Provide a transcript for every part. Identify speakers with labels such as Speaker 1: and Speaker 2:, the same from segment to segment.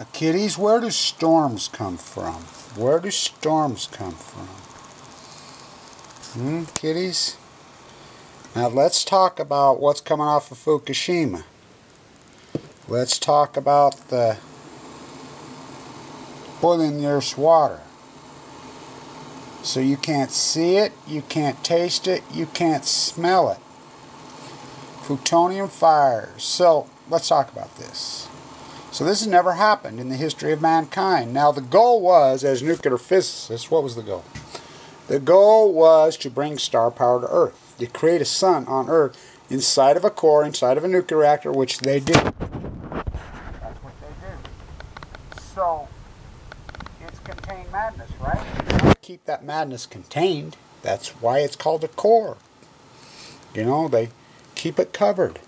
Speaker 1: Now, kiddies, where do storms come from? Where do storms come from? Kiddies? Now let's talk about what's coming off of Fukushima. Let's talk about the boiling the Earth's water. So you can't see it, you can't taste it, you can't smell it. Fuktonium fires. So let's talk about this. So this has never happened in the history of mankind. Now the goal was, as nuclear physicists, what was the goal? The goal was to bring star power to Earth. To create a sun on Earth inside of a core, inside of a nuclear reactor, which they did. That's what they did. So, it's contained madness, right? Keep that madness contained. That's why it's called a core. You know, they keep it covered.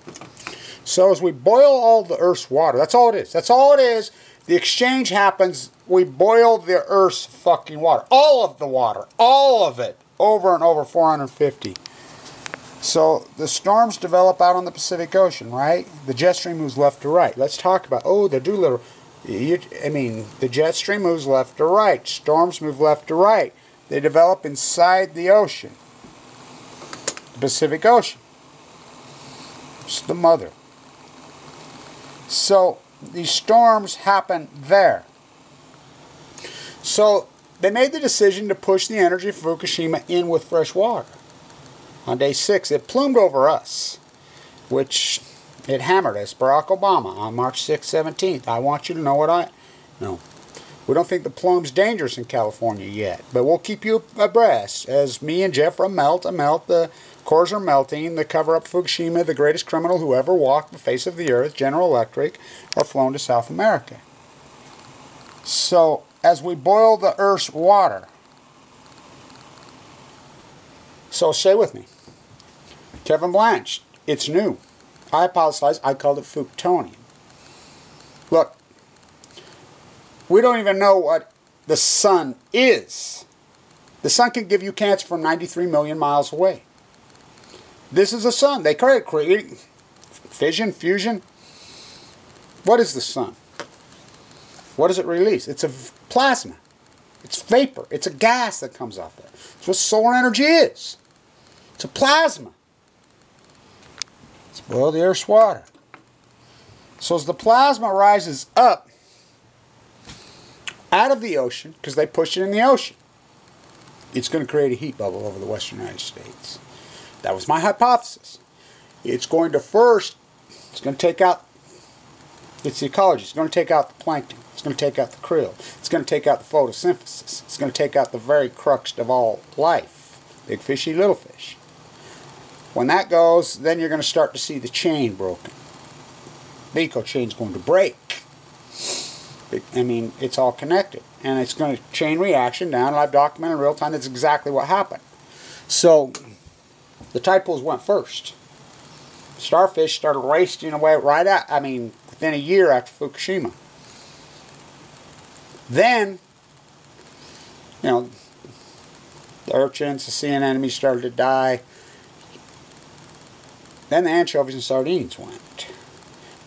Speaker 1: So as we boil all the Earth's water, that's all it is. That's all it is. The exchange happens, we boil the Earth's fucking water. All of the water. All of it. Over and over 450. So the storms develop out on the Pacific Ocean, right? The jet stream moves left to right. Let's talk about, the Doolittle. The jet stream moves left to right. Storms move left to right. They develop inside the ocean. The Pacific Ocean. It's the mother. So these storms happen there. So they made the decision to push the energy of Fukushima in with fresh water. On day 6, it plumed over us, which it hammered us. Barack Obama on March 6th, 17th. I want you to know what I know. We don't think the plume's dangerous in California yet, but we'll keep you abreast as me and Jeff melt. The cores are melting. The cover up Fukushima, the greatest criminal who ever walked the face of the earth, General Electric, are flown to South America. So, as we boil the Earth's water, so stay with me. Kevin Blanch, it's new. I apologize, I called it Fuktonium. Look, we don't even know what the sun is. The sun can give you cancer from 93 million miles away. This is the sun. They create fission, fusion. What is the sun? What does it release? It's a plasma. It's vapor. It's a gas that comes off there. That's what solar energy is. It's a plasma. Let's boil the Earth's water. So as the plasma rises up out of the ocean, because they push it in the ocean, it's going to create a heat bubble over the western United States. That was my hypothesis. It's going to it's going to take out, it's the ecology. It's going to take out the plankton. It's going to take out the krill. It's going to take out the photosynthesis. It's going to take out the very crux of all life. Big fishy, little fish. When that goes, then you're going to start to see the chain broken. The eco chain's going to break. I mean, it's all connected. And it's going to chain reaction down, and I've documented in real time that's exactly what happened. So, the tide pools went first. Starfish started racing away within a year after Fukushima. Then, the urchins, the sea anemones started to die. Then the anchovies and sardines went.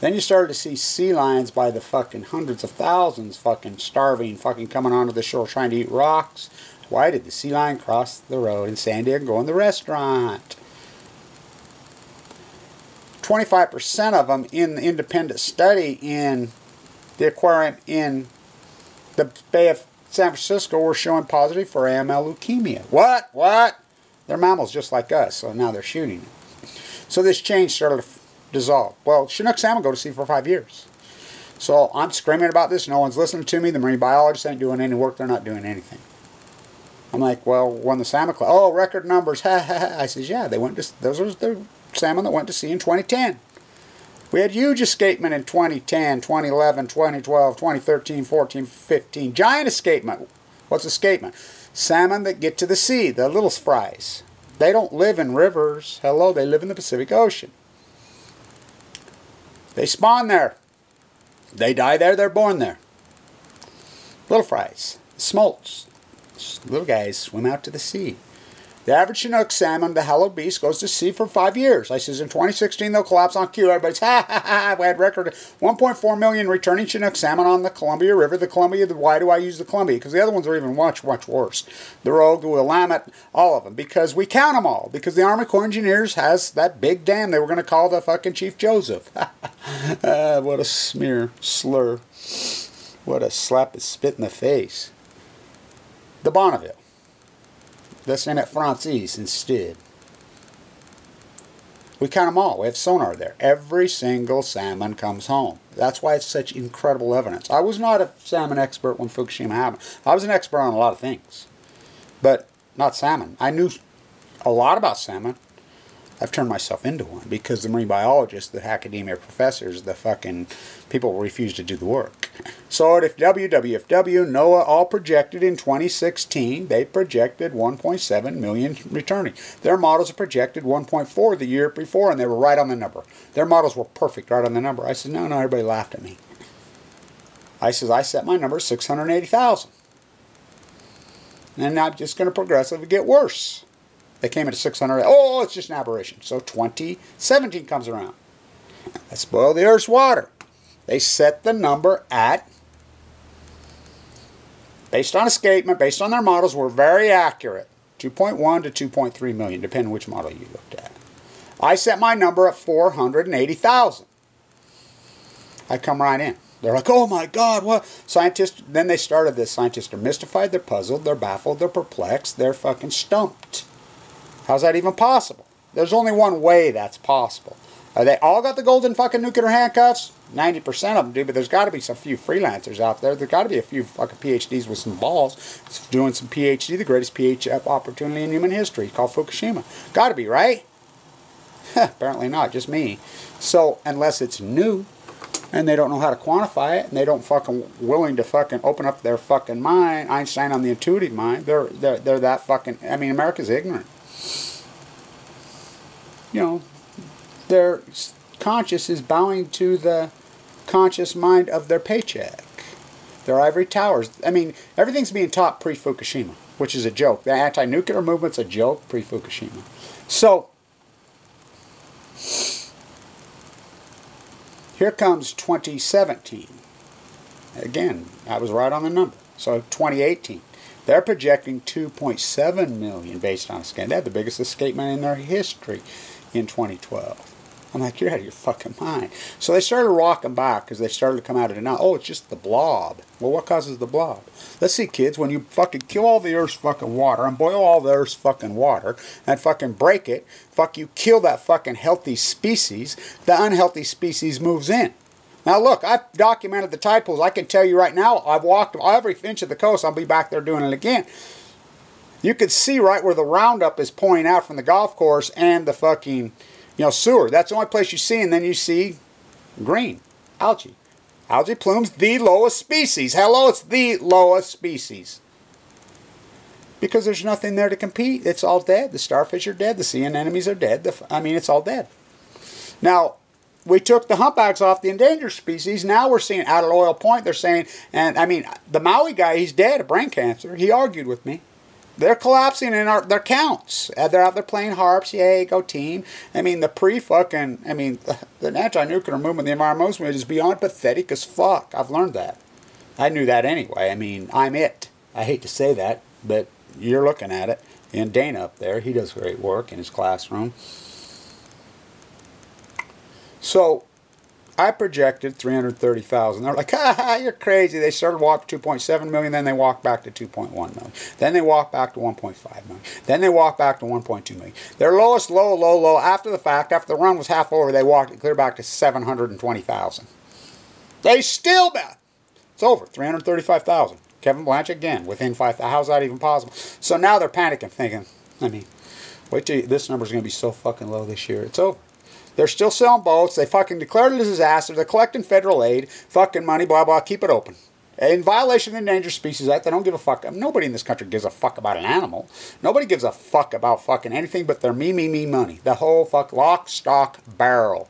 Speaker 1: Then you started to see sea lions by the fucking hundreds of thousands fucking starving, fucking coming onto the shore trying to eat rocks. Why did the sea lion cross the road in San Diego and go in the restaurant? 25% of them in the independent study in the aquarium in the Bay of San Francisco were showing positive for AML leukemia. What? They're mammals just like us, so now they're shooting it. So this chain started to dissolve. Well, Chinook salmon go to sea for 5 years. So I'm screaming about this. No one's listening to me. The marine biologists ain't doing any work. They're not doing anything. I'm like, well, when the salmon record numbers, ha ha ha. I says, yeah, those are the salmon that went to sea in 2010. We had huge escapement in 2010, 2011, 2012, 2013, 14, 15. Giant escapement. What's escapement? Salmon that get to the sea, the little fries. They don't live in rivers. Hello, they live in the Pacific Ocean. They spawn there. They die there, they're born there. Little fries, smolts. Little guys swim out to the sea. The average Chinook salmon, the hallowed beast, goes to sea for 5 years. I says in 2016 they'll collapse on cue. Everybody's ha ha ha. We had record 1.4 million returning Chinook salmon on the Columbia River. The Columbia, why do I use the Columbia? Because the other ones are even much, much worse. The Rogue, the Willamette, all of them. Because we count them all. Because the Army Corps of Engineers has that big dam they were going to call the fucking Chief Joseph. What a smear, slur. What a slap and spit in the face. The Bonneville. The Saint Francis instead. We count them all. We have sonar there. Every single salmon comes home. That's why it's such incredible evidence. I was not a salmon expert when Fukushima happened. I was an expert on a lot of things. But not salmon. I knew a lot about salmon. I've turned myself into one because the marine biologists, the academia professors, the fucking people refuse to do the work. So if WWFW, NOAA all projected in 2016, they projected 1.7 million returning. Their models are projected 1.4 the year before, and they were right on the number. Their models were perfect, right on the number. I said, no, everybody laughed at me. I said, I set my number at 680,000. And I'm just going to progressively get worse. They came into 600. Oh, it's just an aberration. So 2017 comes around. Let's boil the Earth's water. They set the number at, based on escapement, based on their models, were very accurate. 2.1 to 2.3 million, depending which model you looked at. I set my number at 480,000. I come right in. They're like, oh my God, what? Scientists, then they started this. Scientists are mystified, they're puzzled, they're baffled, they're perplexed, they're fucking stumped. How's that even possible? There's only one way that's possible. Are they all got the golden fucking nuclear handcuffs? 90% of them do, but there's got to be some few freelancers out there. There's got to be a few fucking PhDs with some balls doing some PhD, the greatest PhD opportunity in human history, called Fukushima. Got to be, right? Apparently not, just me. So, unless it's new, and they don't know how to quantify it, and they don't fucking willing to fucking open up their fucking mind, Einstein on the intuitive mind, they're that fucking, I mean, America's ignorant. You know, their conscious is bowing to the conscious mind of their paycheck. Their ivory towers. I mean, everything's being taught pre-Fukushima, which is a joke. The anti-nuclear movement's a joke pre-Fukushima. So, here comes 2017. Again, I was right on the number. So, 2018. They're projecting 2.7 million based on escape. They had the biggest escapement in their history in 2012. I'm like, you're out of your fucking mind. So they started rocking back because they started to come out of it now. Oh, it's just the blob. Well, what causes the blob? Let's see, kids, when you fucking kill all the Earth's fucking water and boil all the Earth's fucking water and fucking break it, you kill that fucking healthy species, the unhealthy species moves in. Now look, I've documented the tide pools. I can tell you right now, I've walked every inch of the coast. I'll be back there doing it again. You could see right where the Roundup is pouring out from the golf course and the fucking, sewer. That's the only place you see, and then you see green, algae. Algae plumes, the lowest species. Hello, it's the lowest species. Because there's nothing there to compete. It's all dead. The starfish are dead. The sea anemones are dead. It's all dead. Now, we took the humpbacks off the endangered species. Now we're seeing out at Oil Point, they're saying, the Maui guy, he's dead of brain cancer. He argued with me. They're collapsing in their counts. They're out there playing harps. Yay, go team. The anti-nuclear movement, the environmental movement is beyond pathetic as fuck. I've learned that. I knew that anyway. I'm it. I hate to say that, but you're looking at it. And Dana up there, he does great work in his classroom. So, I projected 330,000. They're like, you're crazy. They started walking 2.7 million, then they walked back to 2.1 million. Then they walked back to 1.5 million. Then they walked back to 1.2 million. Their lowest low, after the fact, after the run was half over, they walked it clear back to 720,000. They still back. It's over, 335,000. Kevin Blanch again, within 5,000. How's that even possible? So now they're panicking, thinking, wait till this number's going to be so fucking low this year. It's over. They're still selling boats. They fucking declared it a disaster. They're collecting federal aid, fucking money, blah, blah, keep it open. In violation of the Endangered Species Act, they don't give a fuck. Nobody in this country gives a fuck about an animal. Nobody gives a fuck about fucking anything but their me money. The whole fuck lock, stock, barrel.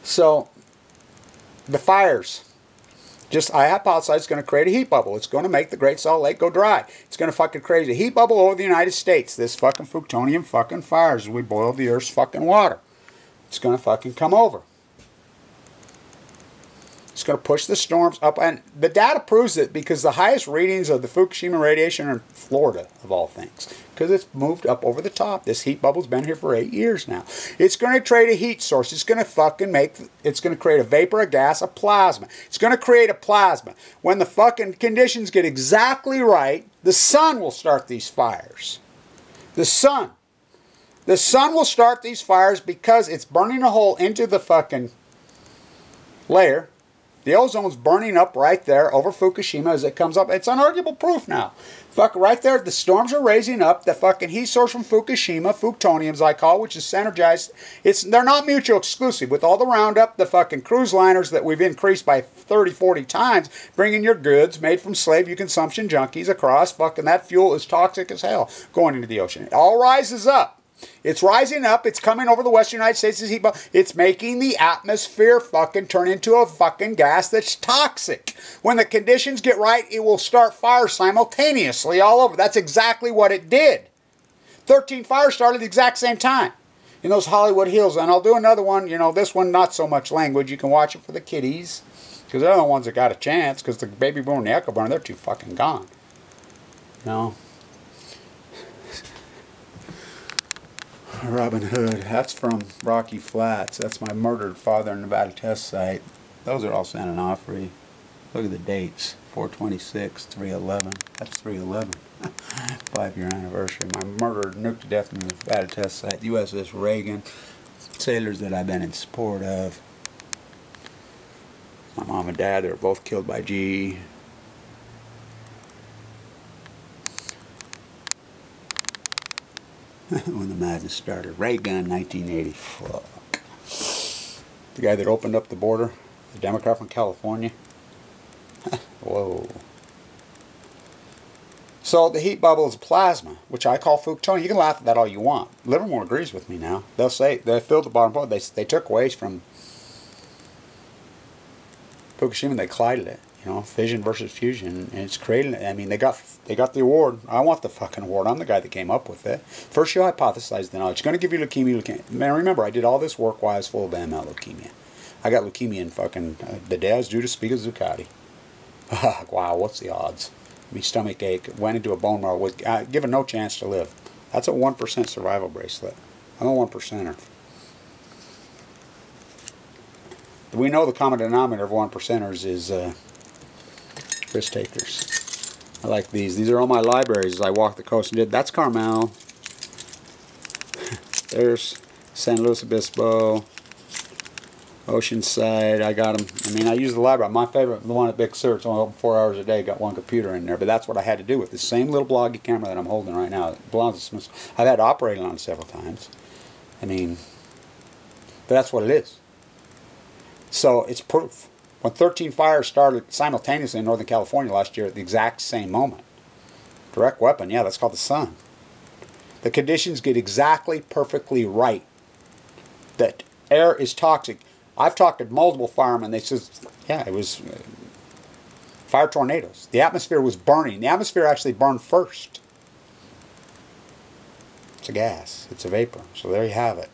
Speaker 1: So, the fires. I hypothesize it's going to create a heat bubble. It's going to make the Great Salt Lake go dry. It's going to fucking create a heat bubble over the United States. This fucking Fuktonium fucking fires as we boil the Earth's fucking water. It's going to fucking come over. It's going to push the storms up. And the data proves it because the highest readings of the Fukushima radiation are in Florida, of all things. Because it's moved up over the top. This heat bubble's been here for 8 years now. It's going to create a heat source. It's going to fucking it's going to create a vapor, a gas, a plasma. It's going to create a plasma. When the fucking conditions get exactly right, the sun will start these fires. The sun. The sun will start these fires because it's burning a hole into the fucking layer. The ozone's burning up right there over Fukushima as it comes up. It's unarguable proof now. Fuck, right there, the storms are raising up. The fucking heat source from Fukushima, Fuktonium as I call it, which is synergized. They're not mutually exclusive. With all the roundup, the fucking cruise liners that we've increased by 30, 40 times, bringing your goods made from slave consumption junkies across, fucking that fuel is toxic as hell going into the ocean. It all rises up. It's rising up. It's coming over the western United States. It's making the atmosphere fucking turn into a fucking gas that's toxic. When the conditions get right, it will start fires simultaneously all over. That's exactly what it did. 13 fires started at the exact same time in those Hollywood Hills. And I'll do another one. You know, this one, not so much language. You can watch it for the kiddies. Because they're the ones that got a chance. Because the baby boomer and the echo burner, they're too fucking gone. You know? Robin Hood. That's from Rocky Flats. That's my murdered father in Nevada test site. Those are all San Onofre. Look at the dates. 426, 311. That's 311. 5-year anniversary. My murdered, nuked to death in the Nevada test site. USS Reagan. Sailors that I've been in support of. My mom and dad, they were both killed by GE. When the madness started. Ray gun, 1980. Fuck. The guy that opened up the border, the Democrat from California. Whoa. So the heat bubble is plasma, which I call Fuktonium. You can laugh at that all you want. Livermore agrees with me now. They'll say they filled the bottom part. They took waste from Fukushima and they collided it. You know, fission versus fusion, and it's creating. I mean, they got the award. I want the fucking award. I'm the guy that came up with it. First, you hypothesize the knowledge. It's going to give you leukemia. Man, remember, I did all this work while I was full of AML leukemia. I got leukemia in fucking the day I was due to speak at Zuccotti. Wow, what's the odds? My stomach ache. Went into a bone marrow. Was given no chance to live. That's a 1% survival bracelet. I'm a 1%er. We know the common denominator of 1%ers is risk takers. I like these. These are all my libraries as I walk the coast and did. That's Carmel. There's San Luis Obispo. Oceanside. I got them. I mean, I use the library. My favorite, the one at Big Sur. It's only open 4 hours a day. Got one computer in there. But that's what I had to do with the same little bloggy camera that I'm holding right now. It belongs to Smith. I've had to operate on it several times. I mean, but that's what it is. So it's proof. When 13 fires started simultaneously in Northern California last year at the exact same moment. Direct weapon, yeah, that's called the sun. The conditions get exactly perfectly right. That air is toxic. I've talked to multiple firemen. They says, yeah, it was fire tornadoes. The atmosphere was burning. The atmosphere actually burned first. It's a gas. It's a vapor. So there you have it.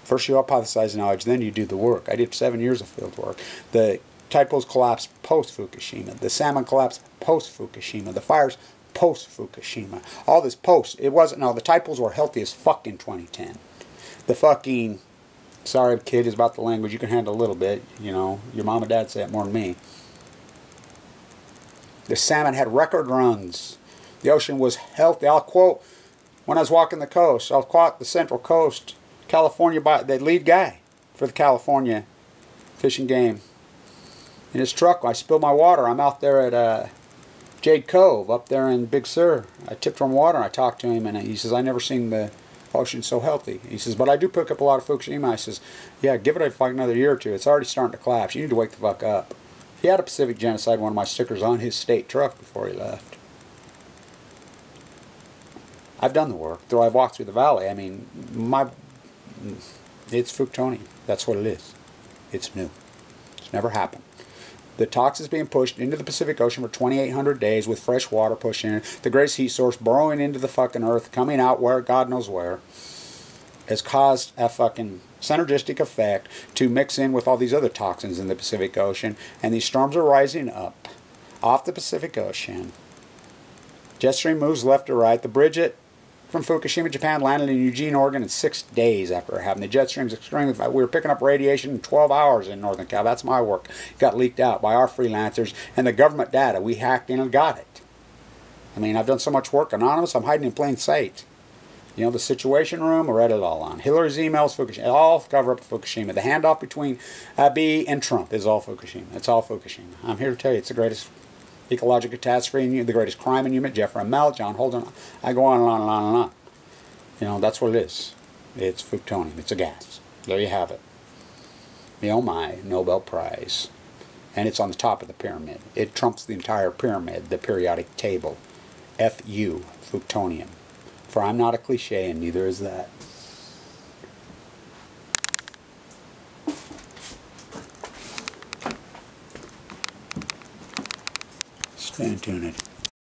Speaker 1: First you hypothesize knowledge, then you do the work. I did 7 years of field work. The tide pools collapsed post-Fukushima. The salmon collapsed post-Fukushima. The fires post-Fukushima. All this post. It wasn't, no, the tide pools were healthy as fuck in 2010. The fucking, sorry kid is about the language, you can handle a little bit, you know. Your mom and dad say it more than me. The salmon had record runs. The ocean was healthy. I'll quote, when I was walking the coast, I'll quote the Central Coast, California, by the lead guy for the California fishing game. In his truck, I spilled my water. I'm out there at Jade Cove, up there in Big Sur. I tipped from water, and I talked to him, and he says, I never seen the ocean so healthy. He says, but I do pick up a lot of Fukushima. I says, yeah, give it another year or two. It's already starting to collapse. You need to wake the fuck up. He had a Pacific Genocide, one of my stickers on his state truck before he left. I've done the work. Though I've walked through the valley, I mean, it's Fuktonium. That's what it is. It's new. It's never happened. The toxins being pushed into the Pacific Ocean for 2,800 days with fresh water pushing in. The greatest heat source burrowing into the fucking earth, coming out where, God knows where, has caused a fucking synergistic effect to mix in with all these other toxins in the Pacific Ocean. And these storms are rising up off the Pacific Ocean. Jet stream moves left to right. The Bridget from Fukushima, Japan, landed in Eugene, Oregon in 6 days after having the jet streams extremely. We were picking up radiation in 12 hours in Northern Cal. That's my work. It got leaked out by our freelancers and the government data. We hacked in and got it. I mean, I've done so much work anonymous, I'm hiding in plain sight. You know, the Situation Room, I read it all on. Hillary's emails, Fukushima, all cover up Fukushima. The handoff between Abiy and Trump is all Fukushima. It's all Fukushima. I'm here to tell you, it's the greatest ecological catastrophe, the greatest crime in human. Jeffrey Mel, John Holden, I go on and on and on and on. You know, that's what it is. It's Fuktonium. It's a gas. There you have it. The oh my, Nobel Prize. And it's on the top of the pyramid. It trumps the entire pyramid, the periodic table. F-U, Fuktonium. For I'm not a cliche, and neither is that. Stay tuned.